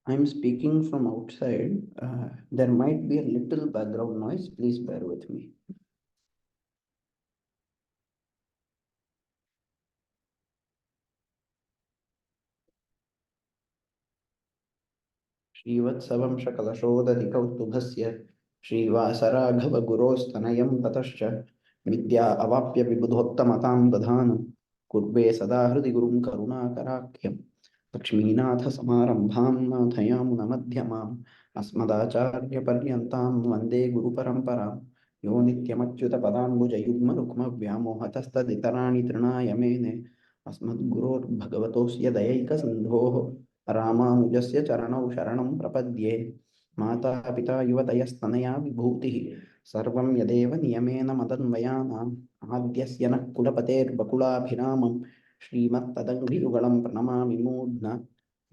I'm speaking from outside. There might be a little background noise. Please bear with me. श्रीवत्सवंशकलशोदधिकौस्तुभस्य श्रीवासराघवगुरोस्तनयं ततश्च विद्या अवाप्य विबुधोत्तमतां दधानु कुर्वे सदा हृदि गुरुं करुणाकराख्यं लक्ष्मीनाथसमारम्भां नाथयामुनमध्यमाम् अस्मदाचार्यपर्यन्तां वन्दे गुरुपरम्परां यो नित्यमच्युतपदाम्बुजयुग्मरुक्मव्यामोहतस्तदितराणि तृणाय मेने अस्मद्गुरोर्भगवतोऽस्य दयैकसिन्धोः रामानुजस्य चरणौ शरणं प्रपद्ये माता पिता युवतयस्तनया विभूतिः सर्वं यदेव नियमेन मदन्वयानाम् आद्यस्य नः कुलपतेर्बकुलाभिरामं श्रीमत्तदङ्घ्रियुगलं प्रणमामि मूढ्ना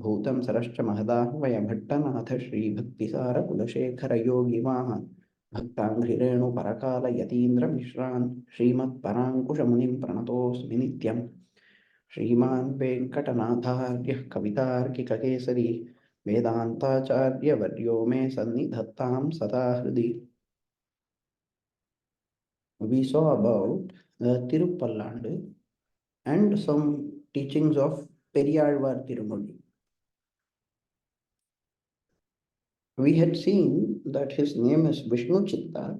भूतं सरश्च महदाह्वयभट्टनाथ श्रीभक्तिसारकुलशेखरयोगिवाहान् भक्ताङ्घ्रिरेणुपरकालयतीन्द्रमिश्रान् श्रीमत्पराङ्कुशमुनिं प्रणतोऽस्मि नित्यम् श्रीमान् वेङ्कटनाथार्यः कवितार्किककेसरी वेदान्ताचार्यवर्यो मे सन्निधत्तां सदा हृदि. We saw about Tirupallandu and some teachings of Periyalvar Tirumoli. We had seen that his name is Vishnu Chitta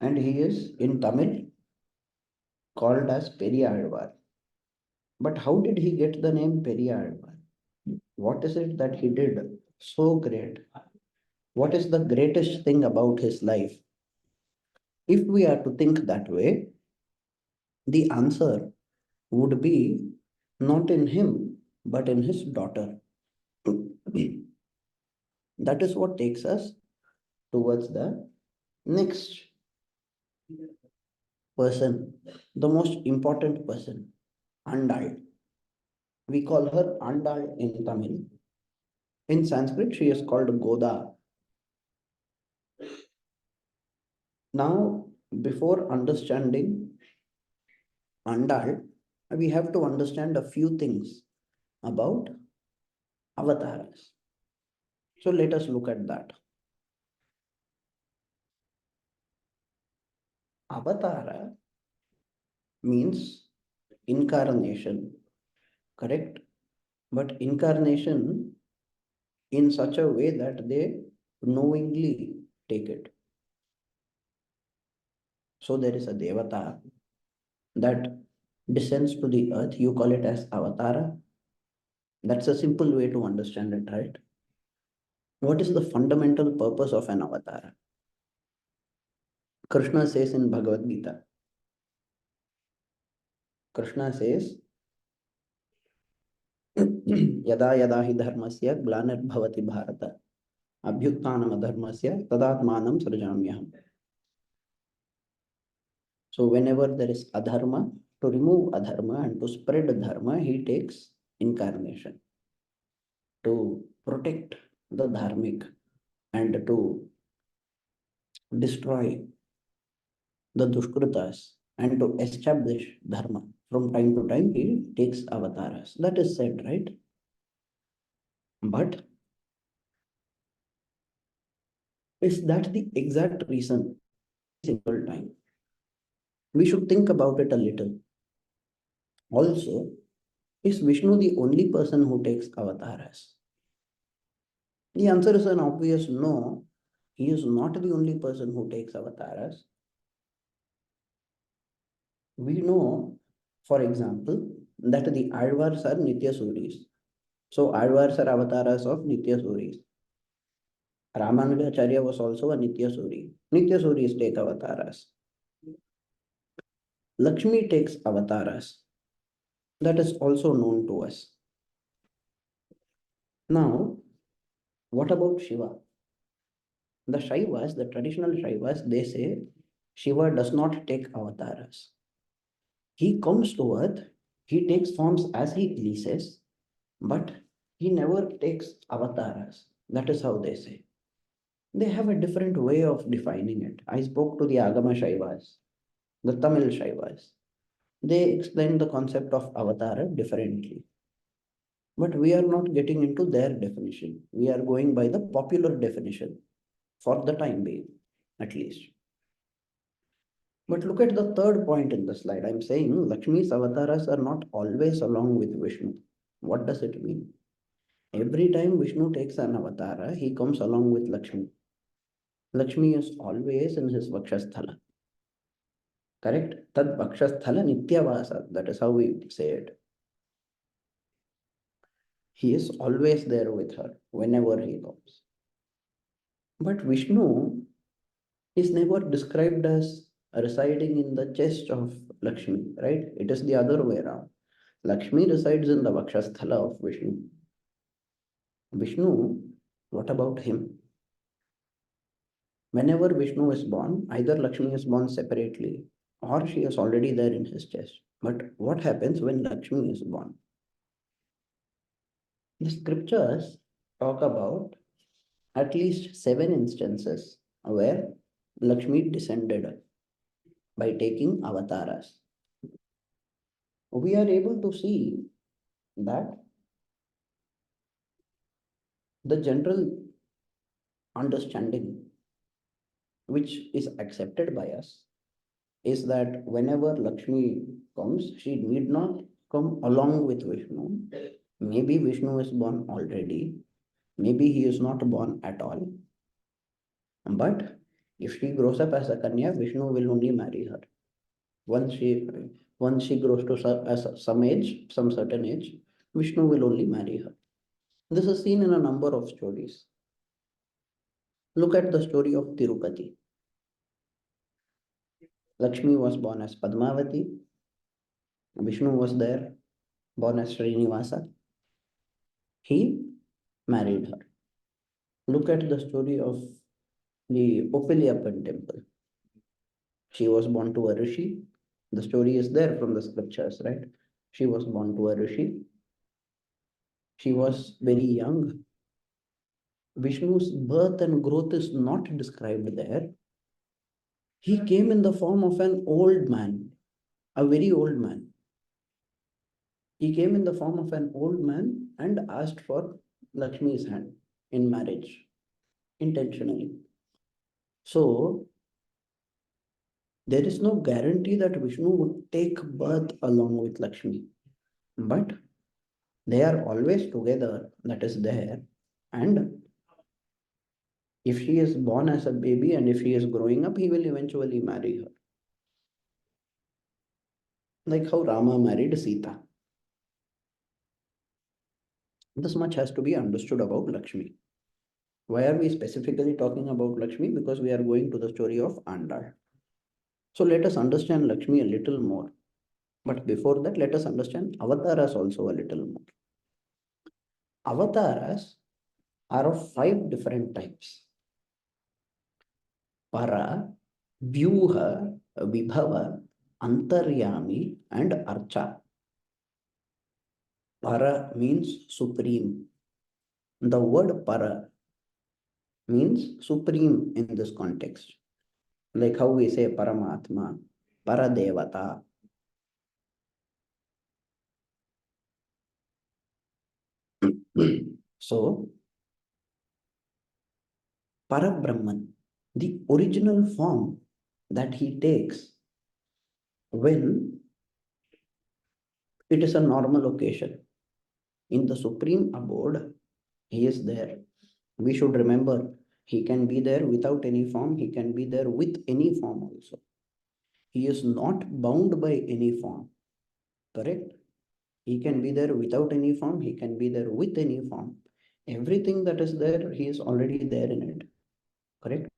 and he is in Tamil called as Periyalvar. But how did he get the name Periyalvar? What is it that he did so great? What is the greatest thing about his life? If we are to think that way, the answer would be not in him, but in his daughter. That is what takes us towards the next person, the most important person, Andal. We call her Andal in Tamil. In Sanskrit, she is called Goda. Now, before understanding Andal, we have to understand a few things about avatars. So let us look at that. Avatara means incarnation, correct? But incarnation in such a way that they knowingly take it. So there is a devata that descends to the earth. You call it as avatara. That's a simple way to understand it, right? What is the fundamental purpose of an avatara? Krishna says in Bhagavad Gita, Krishna says, Yada yada hi dharmasya glanirбhavati bharata abhyuttanam adharmasya tadatmanam srajamyaham. So whenever there is adharma, to remove adharma and to spread dharma, he takes incarnation to protect the dharmic and to destroy the dushkritas and to establish dharma. From time to time, he takes avatars. That is said, right? But is that the exact reason? Single time. We should think about it a little. Also, is Vishnu the only person who takes avatars? The answer is an obvious no. He is not the only person who takes avatars. We know, for example, that the Alvars are Nitya Suris. So Alvars are avatars of Nitya Suris. Ramanujacharya was also a Nitya Suri. Nitya Suris take avatars. Lakshmi takes avatars. That is also known to us. Now, what about Shiva? The Shaivas, the traditional Shaivas, they say Shiva does not take avatars. He comes to earth, he takes forms as he pleases, but he never takes avatars. That is how they say. They have a different way of defining it. I spoke to the Agama Shaivas, the Tamil Shaivas. They explain the concept of avatar differently. But we are not getting into their definition. We are going by the popular definition for the time being, at least. But look at the third point in the slide. I'm saying Lakshmi's avatars are not always along with Vishnu. What does it mean? Every time Vishnu takes an avatar, he comes along with Lakshmi. Lakshmi is always in his Vakshasthala. Correct? Tad Vakshasthala Nityavasa. That is how we say it. He is always there with her whenever he comes. But Vishnu is never described as residing in the chest of Lakshmi, right? It is the other way around. Lakshmi resides in the Vakshasthala of Vishnu. Vishnu, what about him? Whenever Vishnu is born, either Lakshmi is born separately or she is already there in his chest. But what happens when Lakshmi is born? The scriptures talk about at least 7 instances where Lakshmi descended by taking avatars. We are able to see that the general understanding which is accepted by us is that whenever Lakshmi comes, she need not come along with Vishnu. Maybe Vishnu is born already, maybe he is not born at all. But if she grows up as a Kanya, Vishnu will only marry her. Once she once she grows to some age, some certain age, Vishnu will only marry her. This is seen in a number of stories. Look at the story of Tirupati. Lakshmi was born as Padmavati. Vishnu was there, born as Srinivasa. He married her. Look at the story of the Uppiliyappan temple. She was born to a rishi. The story is there from the scriptures, right? She was born to a rishi. She was very young. Vishnu's birth and growth is not described there. He came in the form of an old man, a very old man. He came in the form of an old man and asked for Lakshmi's hand in marriage, intentionally. So, there is no guarantee that Vishnu would take birth along with Lakshmi, but they are always together, that is there. And if she is born as a baby and if he is growing up, he will eventually marry her. Like how Rama married Sita. This much has to be understood about Lakshmi. Why are we specifically talking about Lakshmi? Because we are going to the story of Andal. So let us understand Lakshmi a little more. But before that, let us understand avatars also a little more. Avatars are of 5 different types. Para, Vyuha, Vibhava, Antaryami, and Archa. Para means supreme. The word para means supreme in this context. Like how we say Paramatma, Paradevata. So, Parabrahman, the original form that he takes when it is a normal occasion. In the supreme abode, he is there. We should remember, he can be there without any form, he can be there with any form also. He is not bound by any form, correct? He can be there without any form, he can be there with any form. Everything that is there, he is already there in it, correct?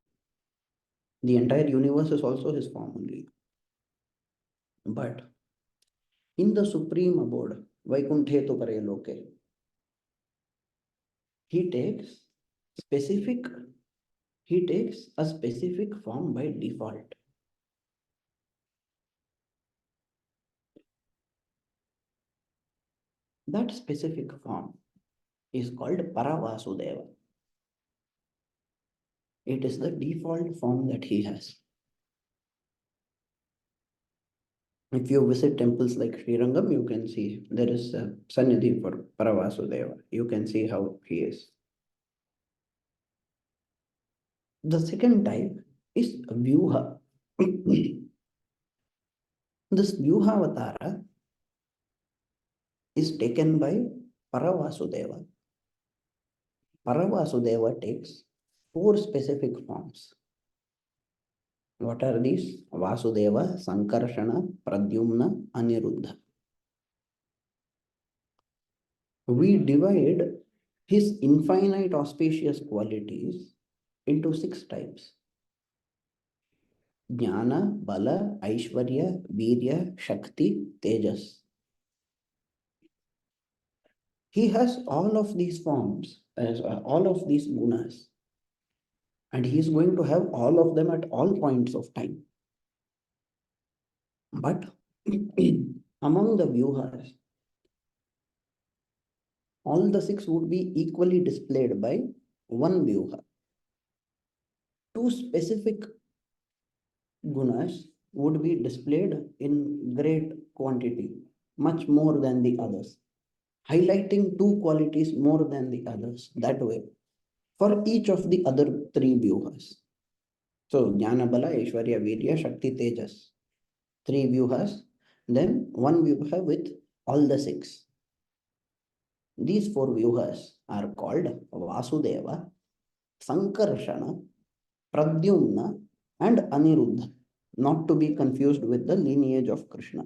The entire universe is also his form only. But in the supreme abode, Vaikunthe to Parayaloke, he takes specific, he takes a specific form by default. That specific form is called Paravasudeva. It is the default form that he has. If you visit temples like Sri, you can see there is a Sannidhi for Paravasudeva. You can see how he is. The second type is Vyuha. This Vyuha Avatara is taken by Paravasudeva. Paravasudeva takes four specific forms. What are these? Vasudeva, Sankarshana, Pradyumna, Aniruddha. We divide his infinite auspicious qualities into six types: Jnana, Bala, Aishwarya, Virya, Shakti, Tejas. He has all of these forms, as all of these gunas, and he is going to have all of them at all points of time. But among the vyuhas, all the six would be equally displayed by one vyuha. Two specific gunas would be displayed in great quantity, much more than the others, highlighting two qualities more than the others that way for each of the other three vyuhas. So, Jnana Bala, Aishwarya, Virya, Shakti, Tejas. Three vyuhas, then one vyuha with all the six. These four vyuhas are called Vasudeva, Sankarshana, Pradyumna, and Aniruddha, not to be confused with the lineage of Krishna.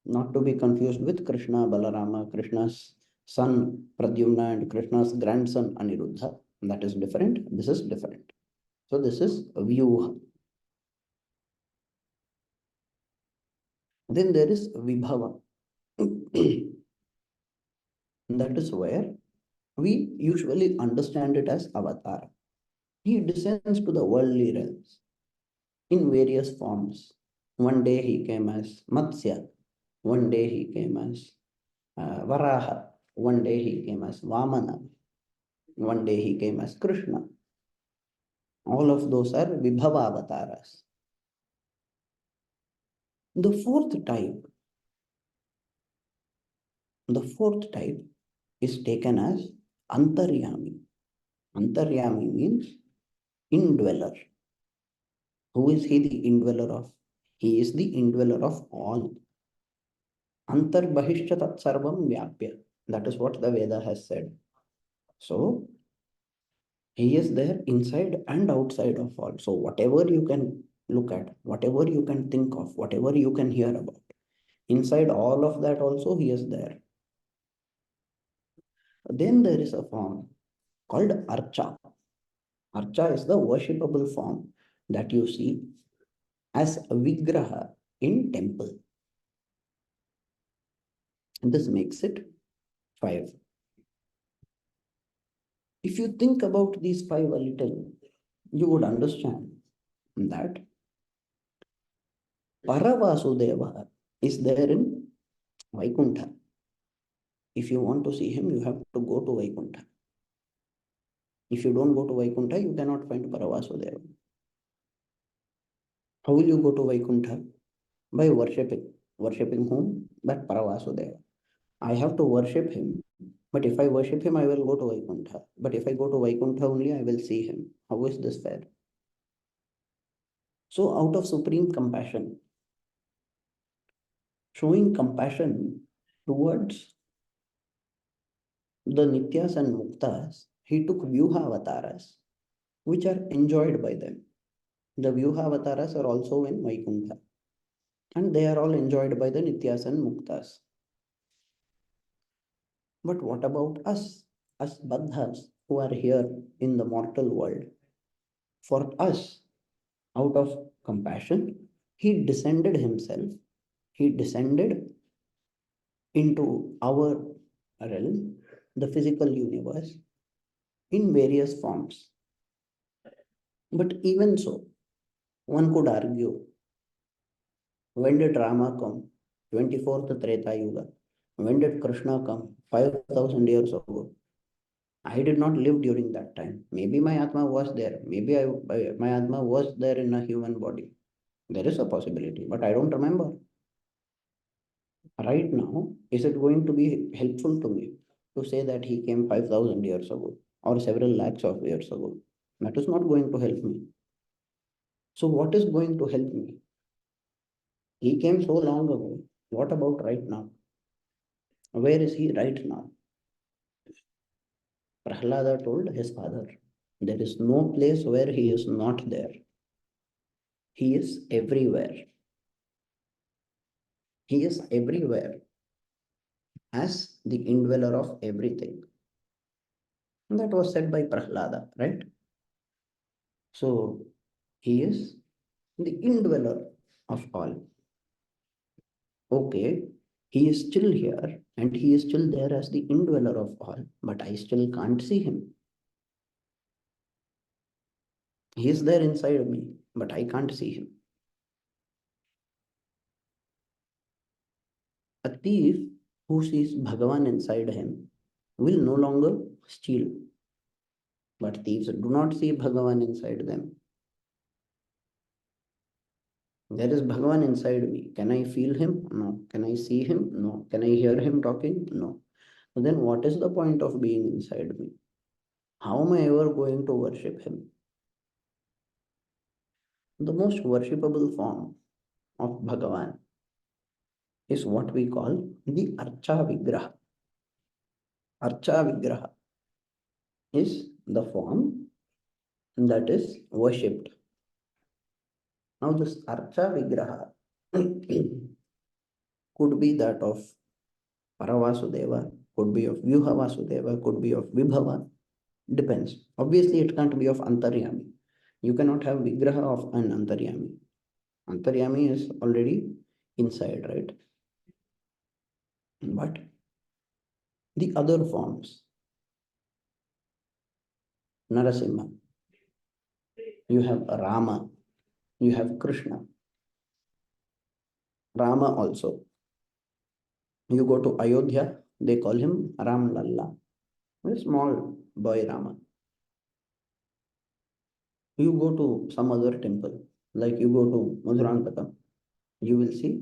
Not to be confused with Krishna, Balarama, Krishna's son Pradyumna, and Krishna's grandson Aniruddha. That is different. This is different. So this is Vyuha. Then there is Vibhava. That is where we usually understand it as avatar. He descends to the worldly realms in various forms. One day he came as Matsya, one day he came as Varaha, one day he came as Vamana, one day he came as Krishna. All of those are Vibhava avatars. The fourth type is taken as Antaryami. Antaryami means indweller. Who is he the indweller of? He is the indweller of all. Antar bahishcha tat sarvam vyapya. That is what the Veda has said. So, he is there inside and outside of all. So, whatever you can look at, whatever you can think of, whatever you can hear about, inside all of that also he is there. Then there is a form called Archa. Archa is the worshipable form that you see as a Vigraha in temple. This makes it 5. If you think about these 5 a little, you would understand that Paravasudeva is there in Vaikuntha. If you want to see him, you have to go to Vaikuntha. If you don't go to Vaikuntha, you cannot find Paravasudeva. How will you go to Vaikuntha? By worshipping. Worshipping whom? That Paravasudeva. I have to worship him. But if I worship him, I will go to Vaikuntha. But if I go to Vaikuntha only, I will see him. How is this fair? So out of supreme compassion, showing compassion towards the Nityas and Muktas, he took Vyuha avatars, which are enjoyed by them. The Vyuha avatars are also in Vaikuntha, and they are all enjoyed by the Nityas and Muktas. But what about us Baddhas, who are here in the mortal world? For us, out of compassion, he descended himself. He descended into our realm, the physical universe, in various forms. But even so, one could argue, when did Rama come? 24th Treta Yuga. When did Krishna come? 5,000 years ago. I did not live during that time. Maybe my Atma was there. Maybe my Atma was there in a human body. There is a possibility, but I don't remember. Right now, is it going to be helpful to me to say that he came 5,000 years ago or several lakhs of years ago? That is not going to help me. So, what is going to help me? He came so long ago. What about right now? Where is he right now? Prahlada told his father, there is no place where he is not there. He is everywhere. He is everywhere as the indweller of everything. And that was said by Prahlada, right? So he is the indweller of all. Okay, he is still here and he is still there as the indweller of all, but I still can't see him. He is there inside me, but I can't see him. A thief who sees Bhagavan inside him will no longer steal, but thieves do not see Bhagavan inside them. There is Bhagavan inside me. Can I feel him? No. Can I see him? No. Can I hear him talking? No. So then what is the point of being inside me? How am I ever going to worship him? The most worshipable form of Bhagavan is what we call the Archa Vigraha. Archa Vigraha is the form that is worshipped. Now this Archa Vigraha could be that of Paravasudeva, could be of Vyuha Vasudeva, could be of Vibhava, depends. Obviously, it can't be of Antaryami. You cannot have Vigraha of an Antaryami. Antaryami is already inside, right? But the other forms, Narasimha, you have Rama, you have Krishna, Rama also. You go to Ayodhya, they call him Ram Lalla, a small boy Rama. You go to some other temple, like you go to Madhurantakam, you will see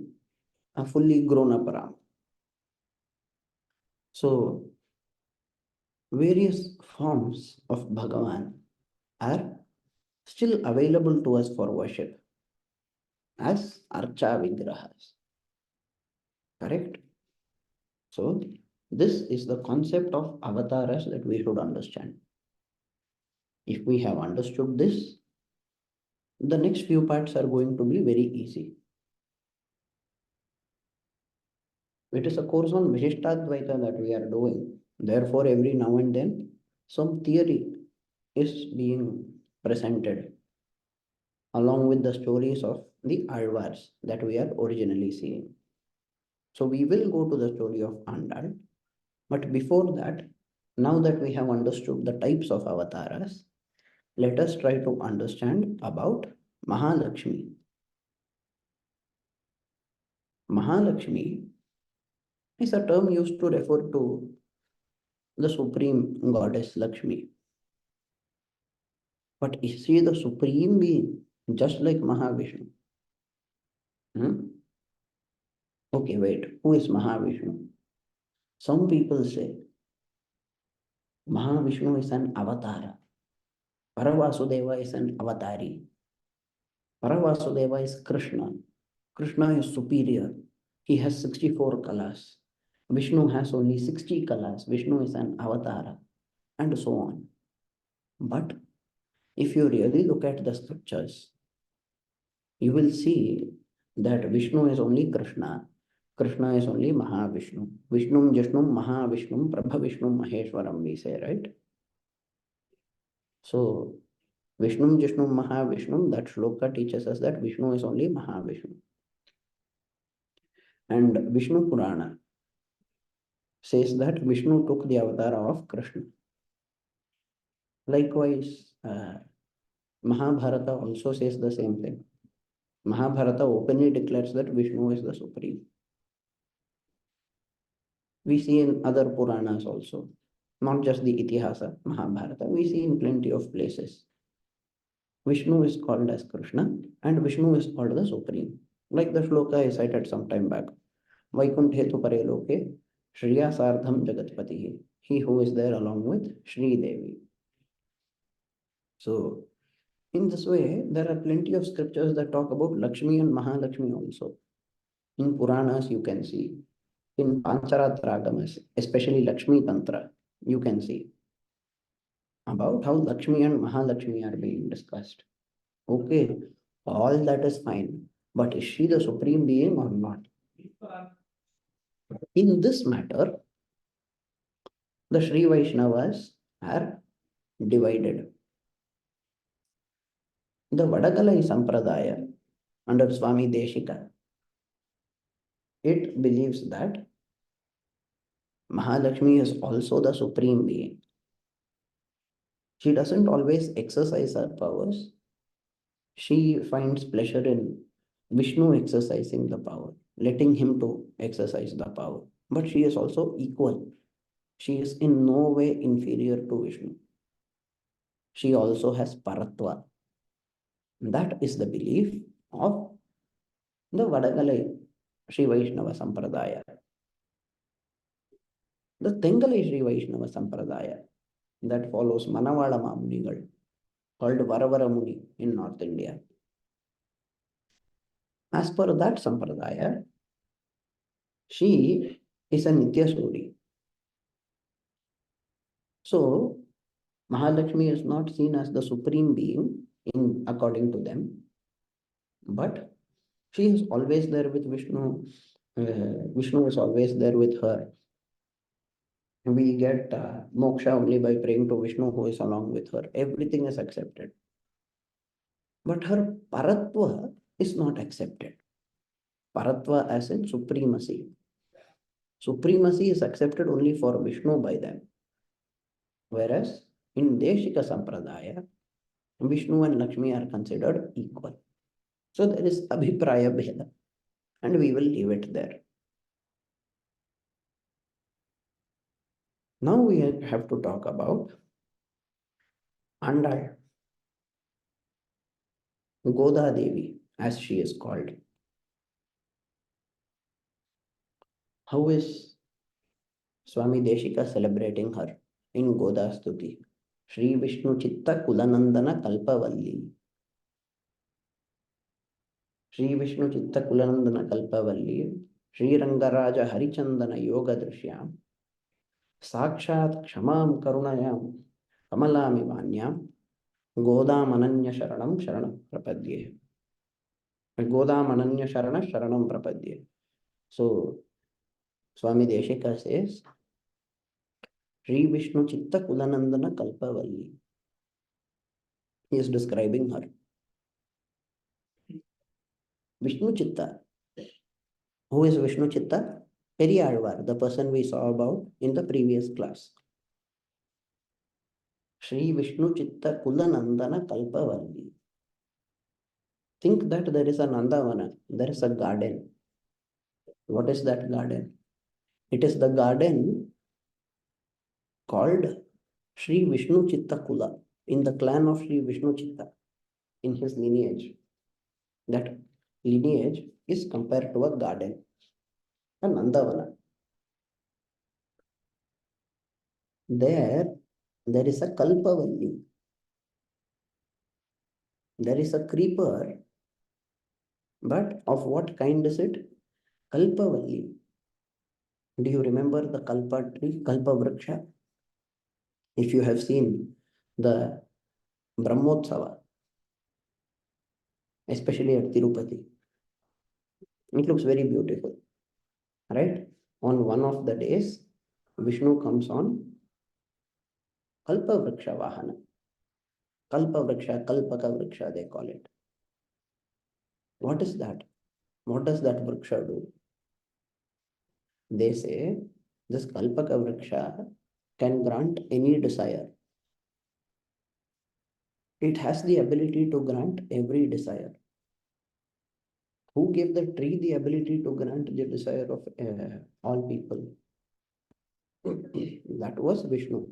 a fully grown up Ram. So, various forms of Bhagavan are still available to us for worship as Archa Vigrahas. Correct? So, this is the concept of avatars that we should understand. If we have understood this, the next few parts are going to be very easy. It is a course on Vishishtadvaitha that we are doing. Therefore, every now and then, some theory is being presented along with the stories of the Alvars that we are originally seeing. So we will go to the story of Andal. But before that, now that we have understood the types of avatars, let us try to understand about Mahalakshmi. Mahalakshmi is a term used to refer to the supreme goddess Lakshmi. But is she the supreme being, just like Mahavishnu? Hmm? Okay, wait, who is Mahavishnu? Some people say Mahavishnu is an avatar. Paravasudeva is an avatari. Paravasudeva is Krishna. Krishna is superior. He has 64 kalas. Vishnu has only 60 kalas. Vishnu is an avatara, and so on. But if you really look at the scriptures, you will see that Vishnu is only Krishna. Krishna is only Mahavishnu. Vishnum Jishnum Mahavishnum Prabhavishnum Maheshwaram, we say, right? So Vishnum Jishnum Mahavishnum, that shloka teaches us that Vishnu is only Mahavishnu. And Vishnu Purana says that Vishnu took the avatar of Krishna. Likewise, Mahabharata also says the same thing. Mahabharata openly declares that Vishnu is the supreme. We see in other Puranas also, not just the Itihasa, Mahabharata, we see in plenty of places. Vishnu is called as Krishna and Vishnu is called the Supreme. Like the shloka I cited some time back. Vaikunthe pare loke Shriya Sardham Jagatpati. He who is there along with Shri Devi. So, in this way, there are plenty of scriptures that talk about Lakshmi and Mahalakshmi also. In Puranas, you can see. In Pancharatragamas, especially Lakshmi Tantra, you can see about how Lakshmi and Mahalakshmi are being discussed. Okay, all that is fine. But is she the supreme being or not? In this matter, the Sri Vaishnavas are divided. The Vadagalai Sampradaya under Swami Deshika, it believes that Mahalakshmi is also the supreme being. She doesn't always exercise her powers. She finds pleasure in Vishnu exercising the power, letting him to exercise the power. But she is also equal. She is in no way inferior to Vishnu. She also has Paratva. That is the belief of the Vadagalai Sri Vaishnava Sampradaya. The Tengalai Sri Vaishnava Sampradaya that follows Manavada Mamunigal, called Varavara Muni in North India. As per that Sampradaya, she is a Nitya Suri. So, Mahalakshmi is not seen as the supreme being in according to them, but she is always there with Vishnu. Vishnu is always there with her. We get moksha only by praying to Vishnu who is along with her. Everything is accepted. But her paratva is not accepted. Paratva as in supremacy. Supremacy is accepted only for Vishnu by them. Whereas in Deshika Sampradaya, Vishnu and Lakshmi are considered equal. So there is Abhipraya Bheda, and we will leave it there. Now we have to talk about Andal, Goda Devi, as she is called. How is Swami Deshika celebrating her in Goda Stuti? Shri Vishnu Chitta Kulanandana Kalpavalli. Shri Vishnu Chitta Kulanandana Kalpavalli. Shri Rangaraja Harichandana Yoga Drishyam. Sakshat Kshamam Karunayam Kamalami Vanyam. Godam Ananya Sharanam Sharanam Prapadye. Godam Ananya Sharana Sharanam Prapadye. So, Swami Deshika says, Shri Vishnu Chitta Kulanandana Kalpavalli. He is describing her. Vishnu Chitta. Who is Vishnu Chitta? Periyalvar, the person we saw about in the previous class. Shri Vishnu Chitta Kulanandana Kalpavalli. Think that there is a Nandavana, there is a garden. What is that garden? It is the garden called Shri Vishnu Chitta Kula, in the clan of Shri Vishnu Chitta, in his lineage. That lineage is compared to a garden, a Nandavana. There is a Kalpavalli. There is a creeper, but of what kind is it? Kalpavalli. Do you remember the Kalpa tree, Kalpa Vriksha? If you have seen the Brahmotsava, especially at Tirupati, it looks very beautiful, right? On one of the days, Vishnu comes on Kalpa Vriksha Vahana. Kalpa Vriksha, Kalpaka Vriksha, they call it. What is that? What does that Vriksha do? They say this Kalpaka Vriksha can grant any desire. It has the ability to grant every desire. Who gave the tree the ability to grant the desire of all people? That was Vishnu.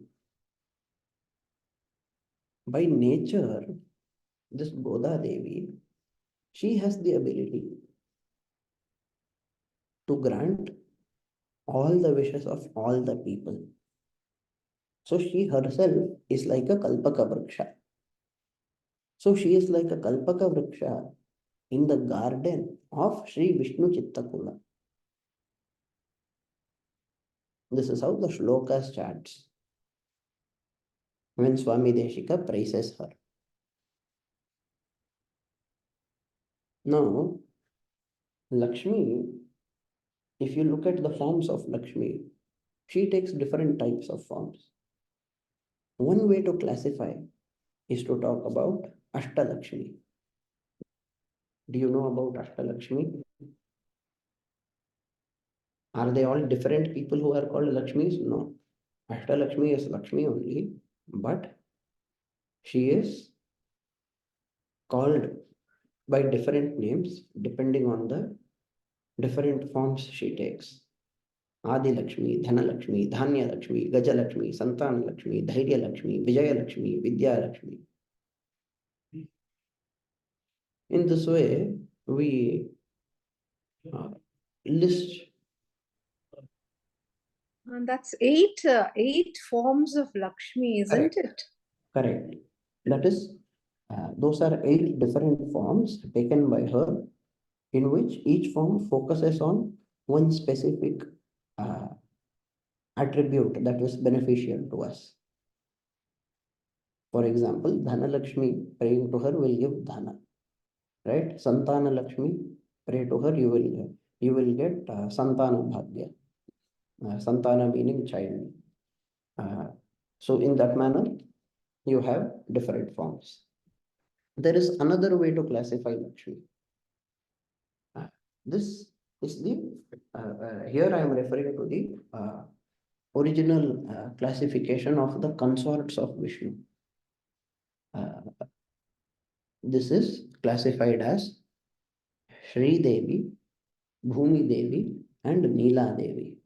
By nature, This Goda Devi, she has the ability to grant all the wishes of all the people. So she herself is like a Kalpaka Vriksha. So she is like a Kalpaka Vriksha in the garden of Shri Vishnu Chittakula. This is how the shloka starts when Swami Deshika praises her. Now, Lakshmi, if you look at the forms of Lakshmi, she takes different types of forms. One way to classify is to talk about Ashtalakshmi. Do you know about Ashtalakshmi? Are they all different people who are called Lakshmis? No. Ashtalakshmi is Lakshmi only, but she is called by different names depending on the different forms she takes. Adi Lakshmi, Dhana Lakshmi, Dhanya Lakshmi, Gaja Lakshmi, Santana Lakshmi, Dhairya Lakshmi, Vijaya Lakshmi, Vidya Lakshmi. In this way, we list. And that's eight forms of Lakshmi, isn't Correct. it? Correct. That is, those are 8 different forms taken by her, in which each form focuses on one specific attribute that is beneficial to us. For example, Dhana Lakshmi, praying to her will give Dhana, right? Santana Lakshmi, pray to her, you will get Santana Bhagya. Santana meaning child. So in that manner, you have different forms. There is another way to classify Lakshmi. This is the, here I am referring to the original classification of the consorts of Vishnu. This is classified as Shri Devi, Bhumi Devi, and Neela Devi.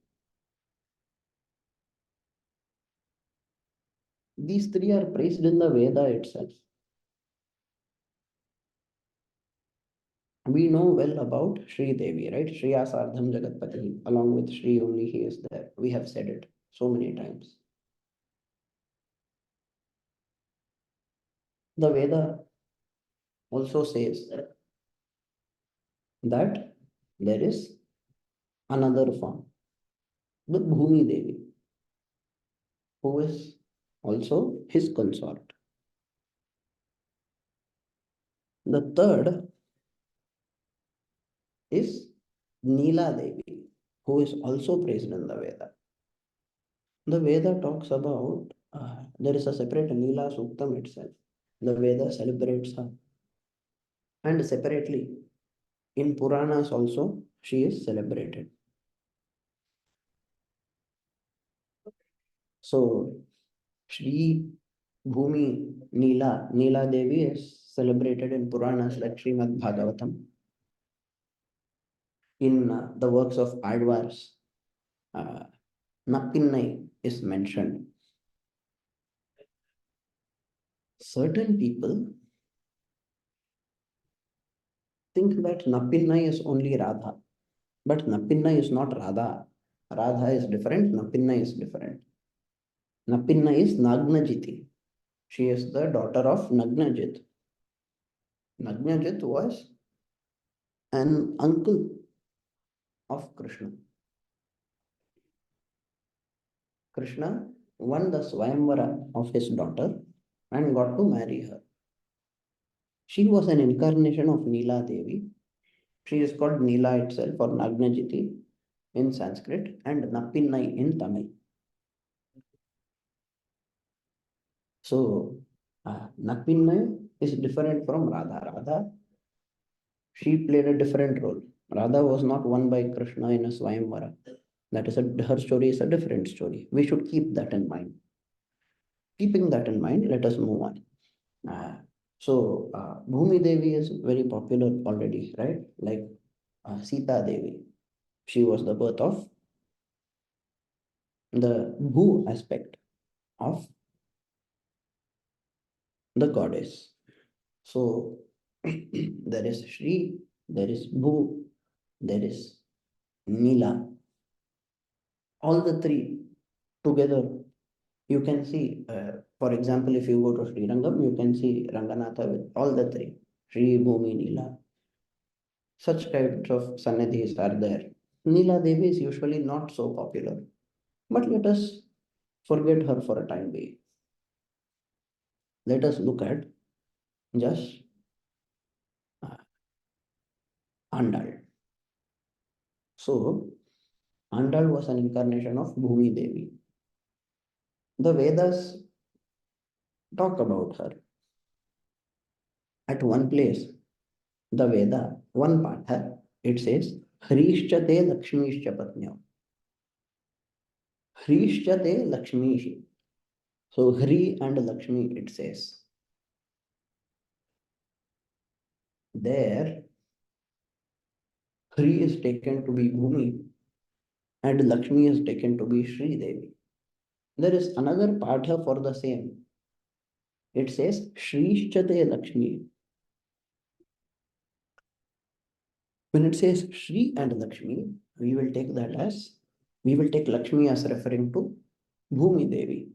These 3 are praised in the Veda itself. We know well about Shri Devi, right? Shriya Sardham Jagatpati, along with Shri only he is there. We have said it so many times. The Veda also says that there is another form, the Bhumi Devi, who is also his consort. The third is Neela Devi, who is also praised in the Veda. The Veda talks about, there is a separate Neela Suktam itself. The Veda celebrates her. And separately, in Puranas also, she is celebrated. So, Shri Bhumi Neela Devi is celebrated in Puranas like Srimad Bhagavatam. In the works of Advars, Napinnai is mentioned. Certain people think that Napinnai is only Radha, but Napinnai is not Radha. Radha is different, Napinnai is different. Napinnai is Nagnajiti. She is the daughter of Nagnajit. Nagnajit was an uncle of Krishna. Krishna won the Swayamvara of his daughter and got to marry her. She was an incarnation of Neela Devi. She is called Neela itself or Nagnajiti in Sanskrit and Napinnai in Tamil. So, Napinnai is different from Radha. Radha, she played a different role. Radha was not won by Krishna in a Swayamvara. That is her story is a different story. We should keep that in mind. Keeping that in mind, let us move on. Bhumi Devi is very popular already, right? Like Sita Devi. She was the birth of the Bhu aspect of the goddess. So there is Shri, there is Bhu, there is Nila. All the three together, you can see, for example, if you go to Sri Rangam, you can see Ranganatha with all the three, Shri, Bhumi, Nila. Such kinds of Sannidhis are there. Nila Devi is usually not so popular, but let us forget her for a time being. Let us look at just uh, Andal. So, Andal was an incarnation of Bhumi Devi. The Vedas talk about her. At one place, the Veda, one part, it says, Hrishchate Lakshmishcha Patnyo. Hrishchate Lakshmishi. So, Hri and Lakshmi, it says. There, Hri is taken to be Bhumi and Lakshmi is taken to be Sri Devi. There is another partha for the same. It says Shrishchate Lakshmi. When it says Shri and Lakshmi, we will take Lakshmi as referring to Bhumi Devi.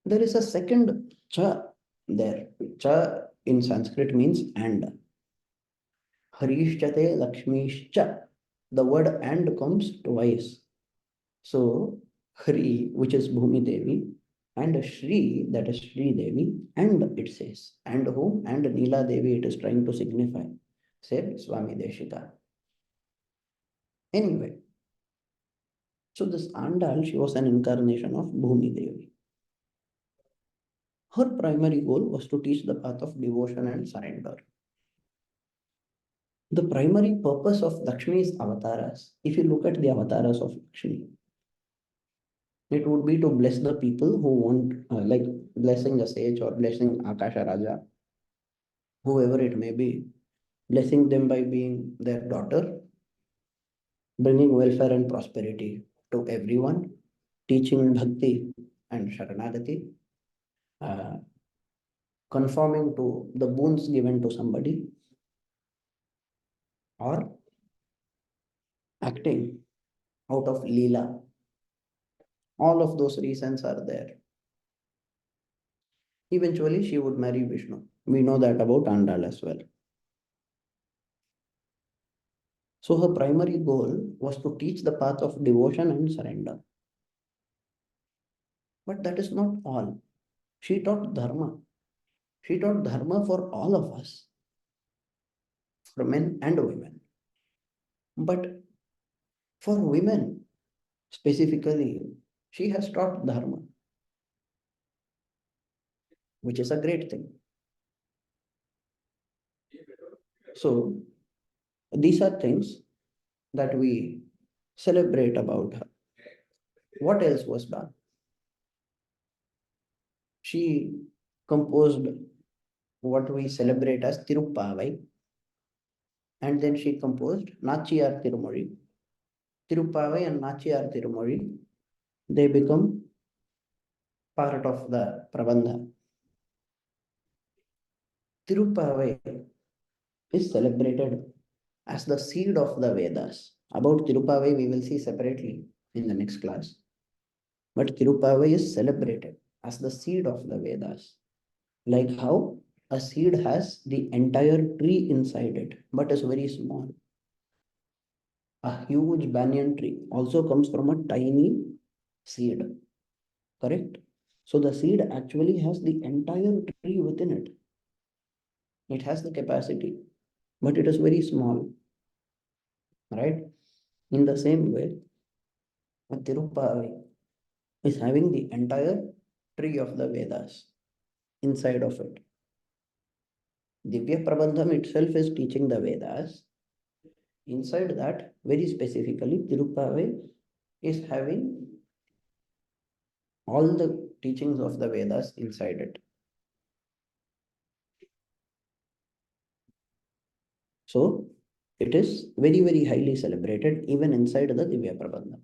There is a second cha there. Cha in Sanskrit means and. Harishchate Lakshmishcha. The word and comes twice. So Hri, which is Bhumi Devi, and Shri, that is Shri Devi, and it says, and whom? And Neela Devi it is trying to signify, said Swami Deshika. Anyway, so this Andal, she was an incarnation of Bhumi Devi. Her primary goal was to teach the path of devotion and surrender. The primary purpose of Lakshmi's avatars, if you look at the avatars of Lakshmi, it would be to bless the people who want, like blessing a sage or blessing Akasha Raja, whoever it may be, blessing them by being their daughter, bringing welfare and prosperity to everyone, teaching bhakti and sharanagati, uh, conforming to the boons given to somebody, or acting out of Leela. All of those reasons are there. Eventually, she would marry Vishnu. We know that about Andal as well. So her primary goal was to teach the path of devotion and surrender. But that is not all. She taught dharma. She taught dharma for all of us, for men and women. But for women specifically, she has taught dharma, which is a great thing. So these are things that we celebrate about her. What else was done? She composed what we celebrate as Tiruppavai, and then she composed Nachiyar Tirumozhi. Tiruppavai and Nachiyar Tirumozhi, they become part of the Prabandha. Tiruppavai is celebrated as the seed of the Vedas. About Tiruppavai we will see separately in the next class. But Tiruppavai is celebrated as the seed of the Vedas. Like how a seed has the entire tree inside it, but is very small. A huge banyan tree also comes from a tiny seed, correct? So the seed actually has the entire tree within it. It has the capacity, but it is very small, right? In the same way, a Tiruppavi is having the entire tree of the Vedas inside of it. Divya Prabandham itself is teaching the Vedas. Inside that, very specifically, Tiruppavi is having all the teachings of the Vedas inside it. So, it is very, very highly celebrated even inside the Divya Prabandham.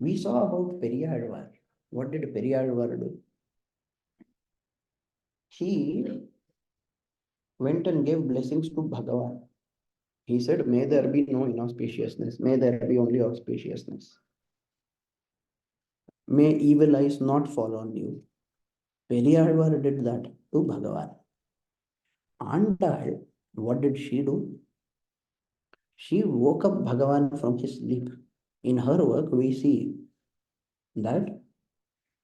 We saw about Periyalvar. What did Periyalvar do? He went and gave blessings to Bhagavan. He said, may there be no inauspiciousness, may there be only auspiciousness. May evil eyes not fall on you. Periyalvar did that to Bhagavan. Andal, what did she do? She woke up Bhagavan from his sleep. In her work, we see that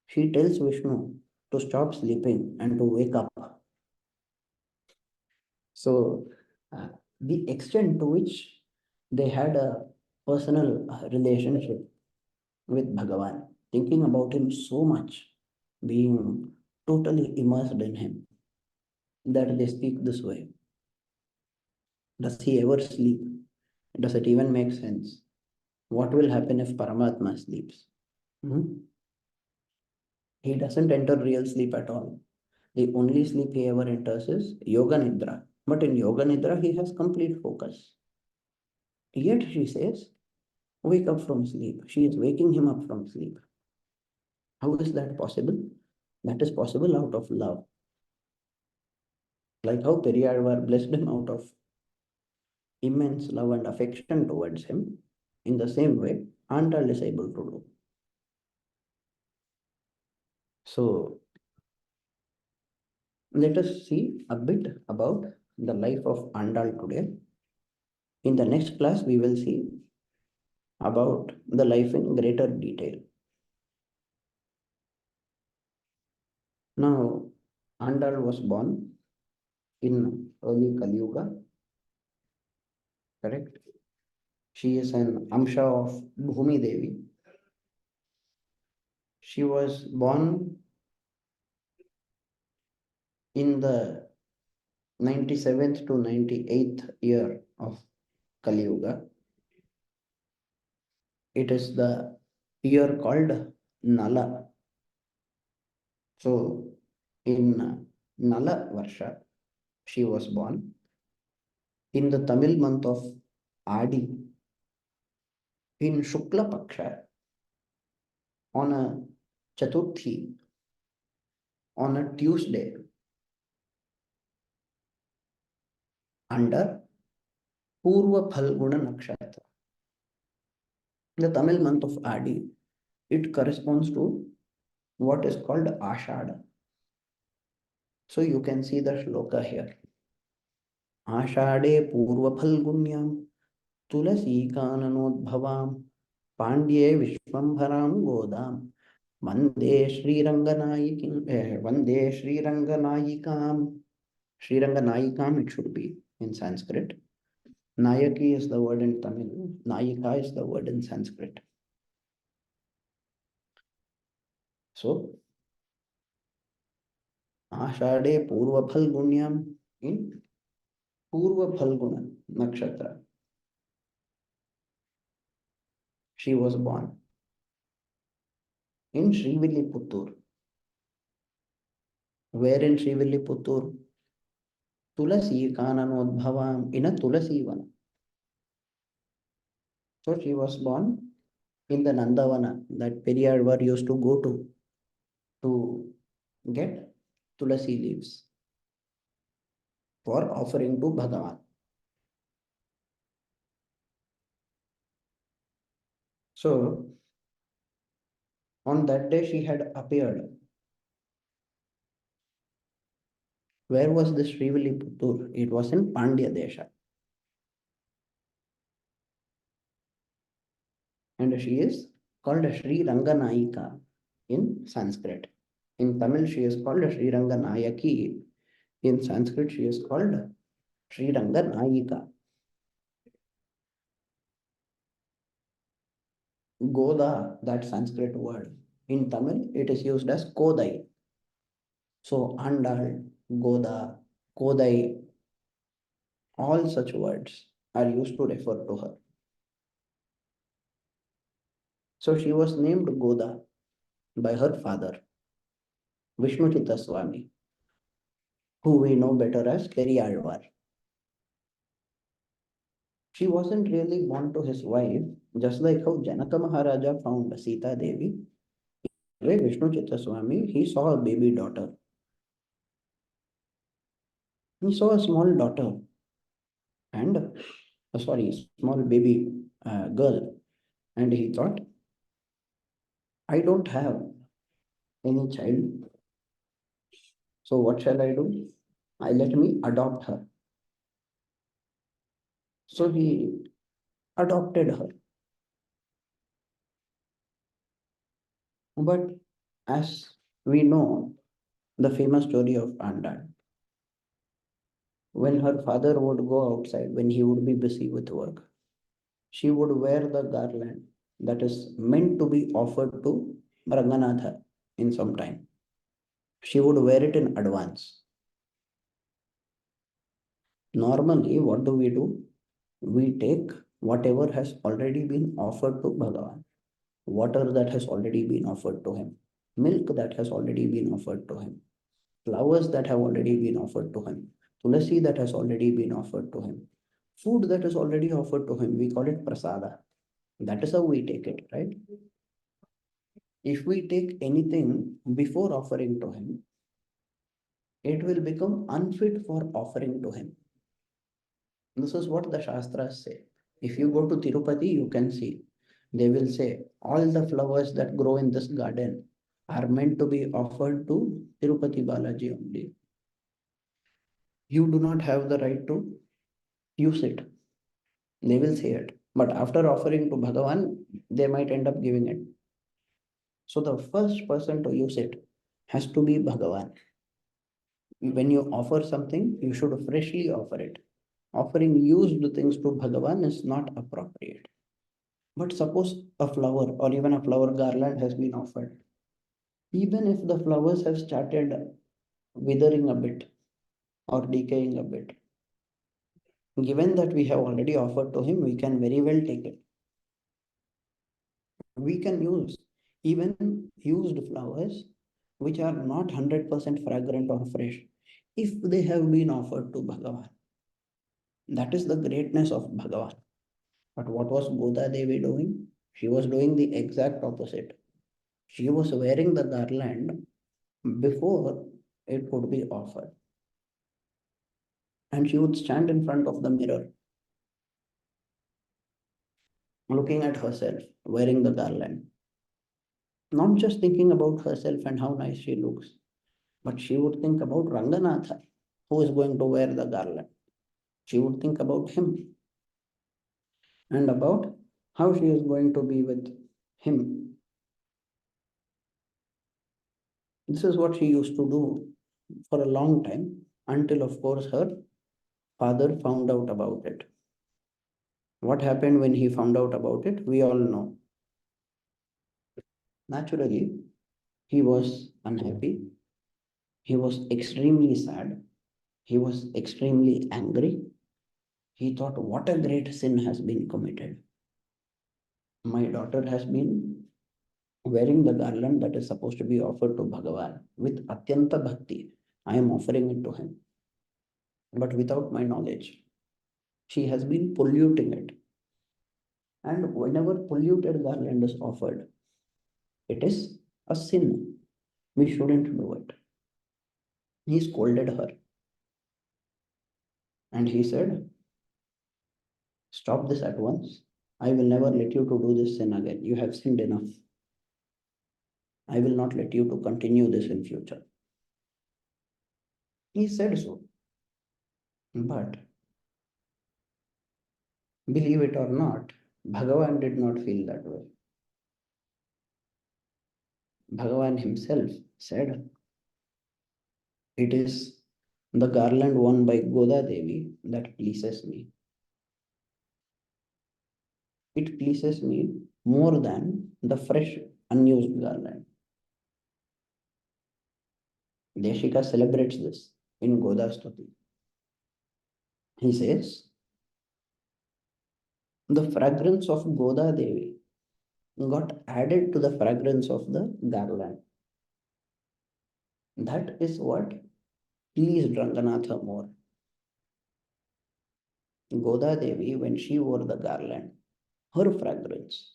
she tells Vishnu to stop sleeping and to wake up. So, the extent to which they had a personal relationship with Bhagavan, thinking about him so much, being totally immersed in him, that they speak this way. Does he ever sleep? Does it even make sense? What will happen if Paramatma sleeps? He doesn't enter real sleep at all. The only sleep he ever enters is Yoga Nidra. But in Yoga Nidra, he has complete focus. Yet she says, wake up from sleep. She is waking him up from sleep. How is that possible? That is possible out of love. Like how Periyalvar blessed him out of immense love and affection towards him, in the same way, Andal is able to do. So, let us see a bit about the life of Andal today. In the next class, we will see about the life in greater detail. Now, Andal was born in early Kali Yuga, correct? She is an Amsha of Bhumi Devi. She was born in the 97th to 98th year of Kali Yuga. It is the year called Nala. So, in Nala Varsha, she was born in the Tamil month of Adi, in Shukla Paksha, on a Chaturthi, on a Tuesday, under Purva Phalguna Nakshatra. The Tamil month of Adi, it corresponds to what is called Ashada. So you can see the shloka here. Ashade Purva Phalgunyam Tulasi Kananodbhavam Pandye Vishwambharam Godam Vande Shri Ranganayikim Vande Shri Ranganayikam. Shri Ranganayikam it should be in Sanskrit. Nayaki is the word in Tamil. Nayika is the word in Sanskrit. So, Ashade Purva Phalgunyam in Purva Phalguna Nakshatra. She was born in Srivilliputturu. Where in Srivilliputturu? Tulasi Kananodbhavam in a Tulasi Vana. So she was born in the Nandavana that Periyalvar used to go to get Tulasi leaves for offering to Bhagavan. So on that day she had appeared. Where was this Srivilliputturu? It was in Pandya Desha. And she is called Shri Ranganayika in Sanskrit. In Tamil, she is called Shri Ranganayaki. In Sanskrit, she is called Shri Ranganayika. Goda, that Sanskrit word. In Tamil, it is used as Kodai. So, Andal, Goda, Kodai, all such words are used to refer to her. So, she was named Goda by her father, Vishishtadvaitha Swami, who we know better as Periyalvar. She wasn't really born to his wife, just like how Janaka Maharaja found Sita Devi. Vishnu Chitta Swami, he saw a baby daughter. He saw a small daughter and, small baby girl. And he thought, I don't have any child. So what shall I do? Let me adopt her. So he adopted her. But as we know, the famous story of Andal, when her father would go outside, when he would be busy with work, she would wear the garland that is meant to be offered to Ranganatha in some time. She would wear it in advance. Normally, what do? We take whatever has already been offered to Bhagavan, water that has already been offered to him, milk that has already been offered to him, flowers that have already been offered to him, tulasi that has already been offered to him, food that is already offered to him. We call it prasada. That is how we take it, right? If we take anything before offering to him, it will become unfit for offering to him. This is what the Shastras say. If you go to Tirupati, you can see they will say all the flowers that grow in this garden are meant to be offered to Tirupati Balaji only. You do not have the right to use it. They will say it. But after offering to Bhagavan, they might end up giving it. So the first person to use it has to be Bhagavan. When you offer something, you should freshly offer it. Offering used things to Bhagavan is not appropriate. But suppose a flower or even a flower garland has been offered. Even if the flowers have started withering a bit or decaying a bit, given that we have already offered to him, we can very well take it. We can use even used flowers which are not 100% fragrant or fresh if they have been offered to Bhagavan. That is the greatness of Bhagavan. But what was Goda Devi doing? She was doing the exact opposite. She was wearing the garland before it would be offered. And she would stand in front of the mirror, looking at herself, wearing the garland. Not just thinking about herself and how nice she looks, but she would think about Ranganatha, who is going to wear the garland. She would think about him and about how she is going to be with him. This is what she used to do for a long time until, of course, her father found out about it. What happened when he found out about it? We all know. Naturally, he was unhappy. He was extremely sad. He was extremely angry. He thought, what a great sin has been committed. My daughter has been wearing the garland that is supposed to be offered to Bhagavan with Atyanta Bhakti. I am offering it to him, but without my knowledge. She has been polluting it. And whenever polluted garland is offered, it is a sin. We shouldn't do it. He scolded her and he said, stop this at once. I will never let you to do this sin again. You have sinned enough. I will not let you to continue this in future. He said so. But believe it or not, Bhagavan did not feel that way. Bhagavan himself said, it is the garland worn by Goda Devi that pleases me. It pleases me more than the fresh, unused garland. Deshika celebrates this in Goda Stuti. He says, the fragrance of Goda Devi got added to the fragrance of the garland. That is what pleased Ranganatha more. Goda Devi, when she wore the garland, her fragrance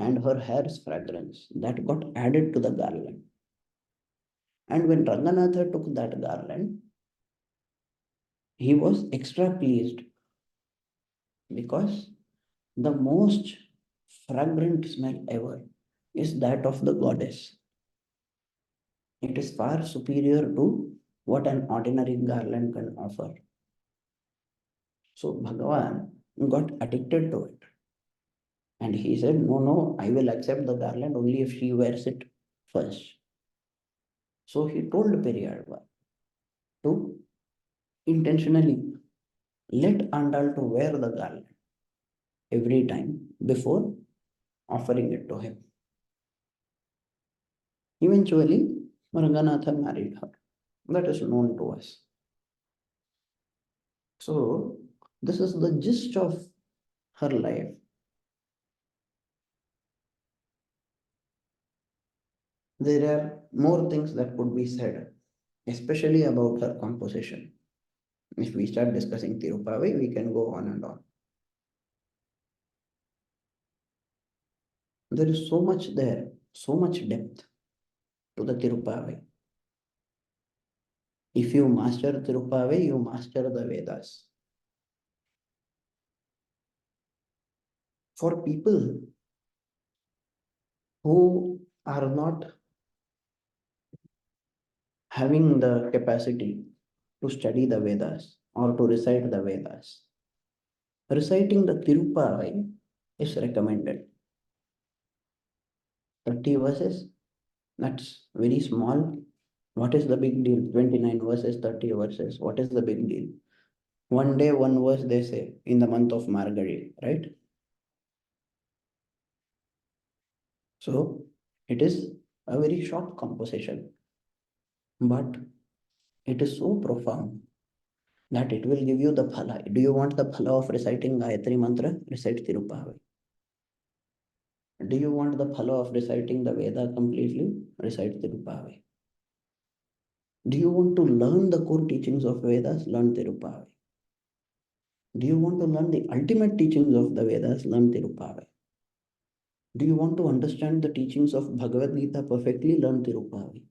and her hair's fragrance that got added to the garland. And when Ranganatha took that garland, he was extra pleased because the most fragrant smell ever is that of the goddess. It is far superior to what an ordinary garland can offer. So Bhagavan got addicted to it. And he said, no, no, I will accept the garland only if she wears it first. So he told Periyalva to intentionally let Andal to wear the garland every time before offering it to him. Eventually, Ranganatha married her. That is known to us. So, this is the gist of her life. There are more things that could be said, especially about her composition. If we start discussing Tirupavai, we can go on and on. There is so much there, so much depth to the Tirupavai. If you master Tirupavai, you master the Vedas. For people who are not having the capacity to study the Vedas or to recite the Vedas, reciting the Tirupavai is recommended. 30 verses, that's very small. What is the big deal? 29 verses, 30 verses, what is the big deal? One day, one verse, they say, in the month of Margari, right? So, it is a very short composition, but it is so profound that it will give you the phala. Do you want the phala of reciting Gayatri Mantra? Recite Tirupavai. Do you want the phala of reciting the Veda completely? Recite Tirupavai. Do you want to learn the core teachings of Vedas? Learn Tirupavai. Do you want to learn the ultimate teachings of the Vedas? Learn Tirupavai. Do you want to understand the teachings of Bhagavad Gita perfectly? Learn Tirupavai.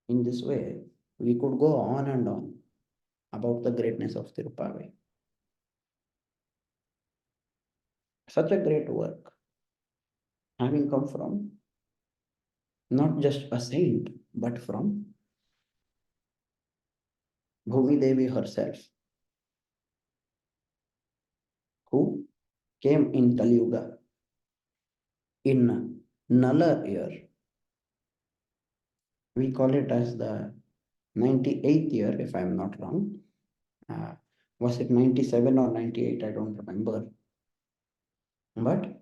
In this way, we could go on and on about the greatness of Tirupavai. Such a great work, having come from not just a saint, but from Bhumi Devi herself, who came in Kali Yuga in Nala year. We call it as the 98th year, if I'm not wrong. Was it 97 or 98? I don't remember. But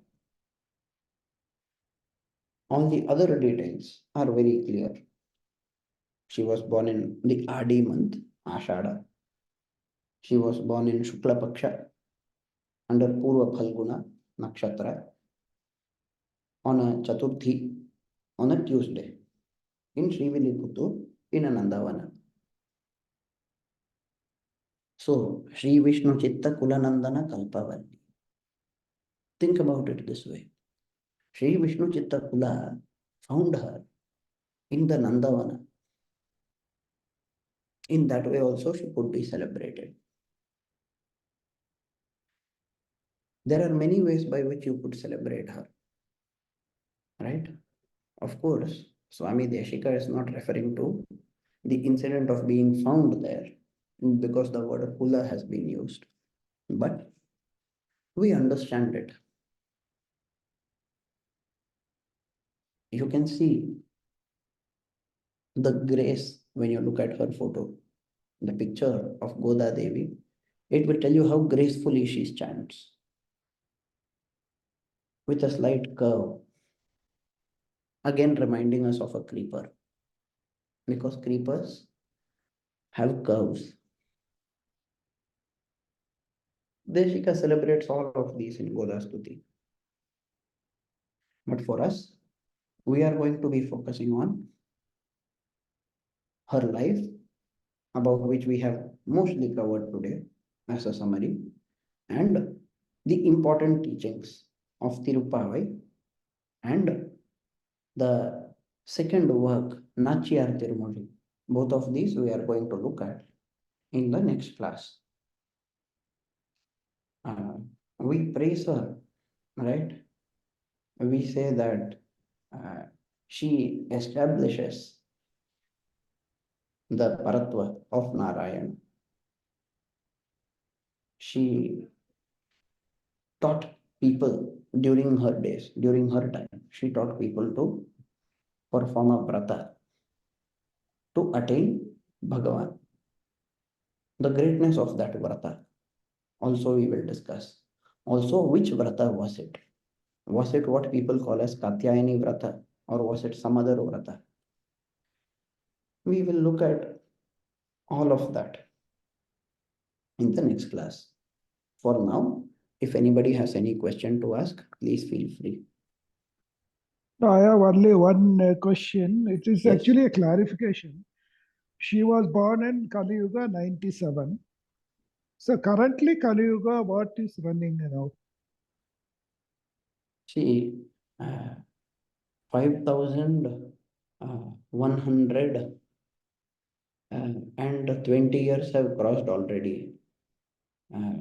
all the other details are very clear. She was born in the Adi month, Ashada. She was born in Shukla Paksha under Purva Phalguna Nakshatra on a Chaturthi on a Tuesday in Sriviliputtur in Anandavana. So, Shri Vishnu Chitta Kulanandana Kalpavalli. Think about it this way. Shri Vishnu Chitta Kula found her in the Nandavana. In that way also she could be celebrated. There are many ways by which you could celebrate her. Right? Of course, Swami Deshika is not referring to the incident of being found there because the word Kula has been used. But we understand it. You can see the grace when you look at her photo, the picture of Goda Devi. It will tell you how gracefully she stands with a slight curve, again reminding us of a creeper because creepers have curves. Deshika celebrates all of these in Goda Stuti. But for us, we are going to be focusing on her life, about which we have mostly covered today as a summary, and the important teachings of Tirupavai, and the second work, Nachiyar Tirumozhi. Both of these we are going to look at in the next class. Uh, we praise her, right? We say that she establishes the Paratva of Narayana. She taught people during her days, during her time, she taught people to perform a vrata to attain Bhagavan. The greatness of that vrata also we will discuss. Also, which vrata was it? Was it what people call as Katyayani vrata, or was it some other vrata? We will look at all of that in the next class. For now, if anybody has any question to ask, please feel free. No, I have only one question. It is Yes, actually a clarification. She was born in Kali Yuga 97. So currently Kali Yuga, what is running now? see, 5,100 and 20 years have crossed already. Uh,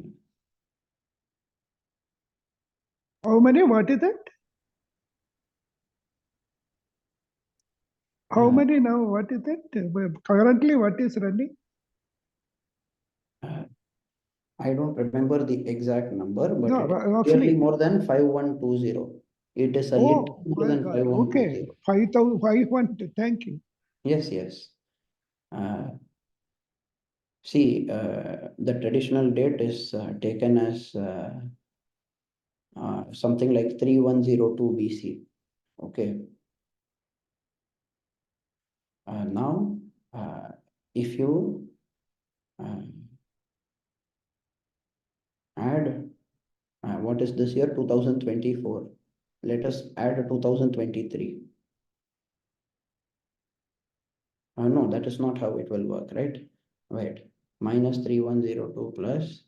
How many? What is it? How uh, many now? What is it? Currently, what is running? uh, I don't remember the exact number, but No, it is clearly roughly. more than 5120. It is a little Oh more my than God. Okay. 5120. 5,500. Thank you. Yes, yes. Uh, See, the traditional date is taken as something like 3102 BC. Okay. Now, if you uh, add, what is this year? 2024. Let us add 2023. No, that is not how it will work, right? Wait, minus 3102 plus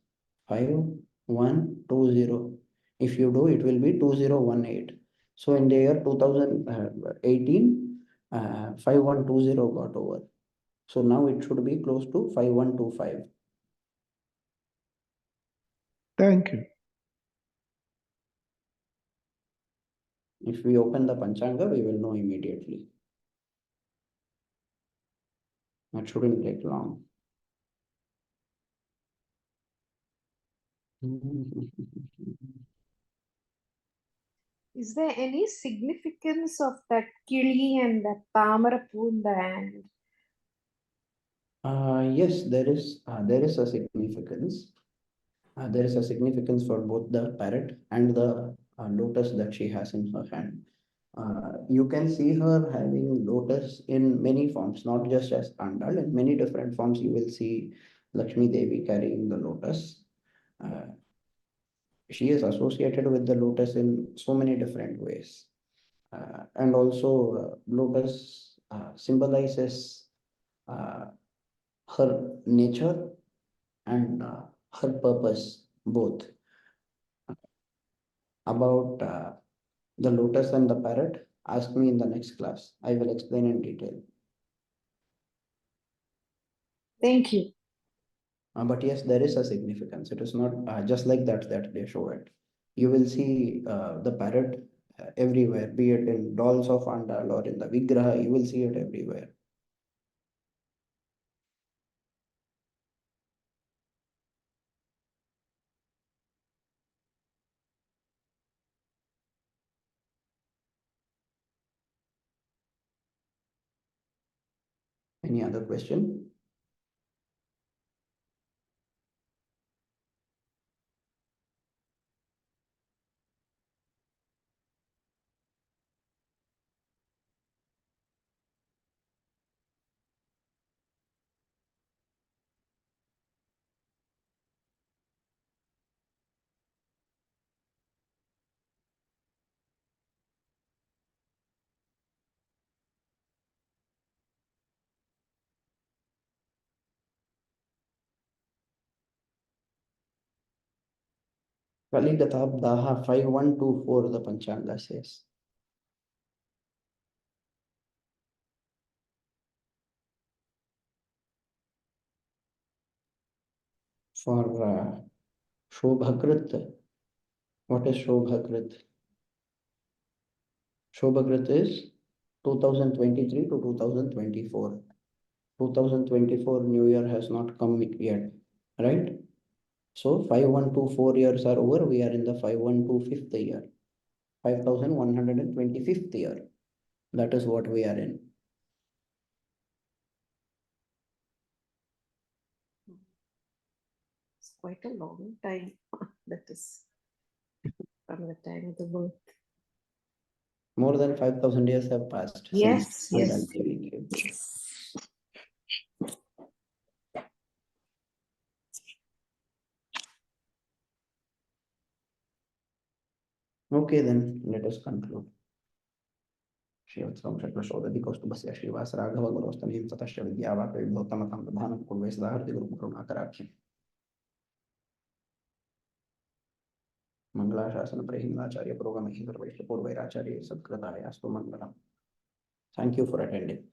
5120. If you do, it will be 2018. So in the year 2018, 5120 got over. So now it should be close to 5125. Thank you. If we open the Panchanga, we will know immediately. That shouldn't take long. Is there any significance of that kili and that tamarapu in the hand? Yes, there is a significance. There is a significance for both the parrot and the lotus that she has in her hand. You can see her having lotus in many forms, not just as Andal. In many different forms, you will see Lakshmi Devi carrying the lotus. Uh, she is associated with the lotus in so many different ways. And also, lotus symbolizes uh, her nature and her purpose both. About the lotus and the parrot, ask me in the next class. I will explain in detail. Thank you. But yes, there is a significance. It is not just like that they show it. You will see the parrot everywhere, be it in dolls of Andal or in the Vigraha, you will see it everywhere. Any other question? Kaligatabdaha 5124, the Panchanga says. For Shobhakrit, what is Shobhakrit? Shobhakrit is 2023 to 2024. 2024 New Year has not come yet, right? So 5124 years are over. We are in the 5125th year, 5125th year. That is what we are in. It's quite a long time. That is from the time of the birth. More than 5,000 years have passed Yes, since yes. Vedanta came. Yes. Okay, then let us conclude. श्रीवत्सं षट्वशोदधि कौस्तुभस्य Shrivas Raghav गुरोस्तमीं ततश्च विद्यावाक्यविभोत्तमतं प्रधानं कुर्वे सदा हृदिगुरुकरुणाकराख्यम् मंगलाशासन प्रहिमलाचार्य पुरोगमहि सर्वैश्च पूर्वैराचार्य सत्कृताय अस्तु मंगलम्. Thank you for attending.